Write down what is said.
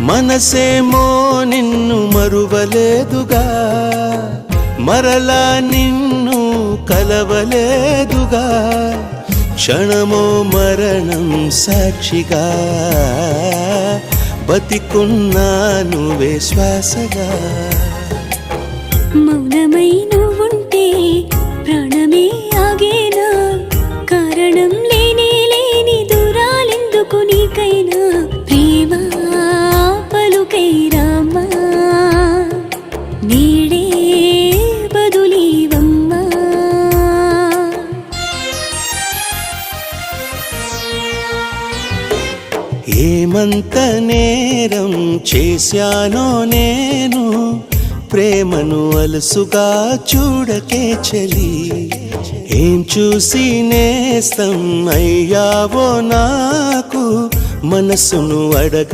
మనసేమో నిన్ను మరువలేదుగా, మరలా నిన్ను కలవలేదుగా, క్షణమో మరణం సాక్షిగా బతికున్నాను శ్వాసగా. మౌనమై నువ్వుంటే ప్రాణమే ఆగేనా, కారణం లేని లేని దూరాలెందుకు నీకైనా, ప్రేమ పలుకై రామ్మా నీడే బదులీవమ్మా. ఏమంత నేరం చేశానో నేను, ప్రేమను అలసుగా చూడకే చలి, ఏం చూసి నేస్తం అయ్యావో నాకు మనసును అడగ.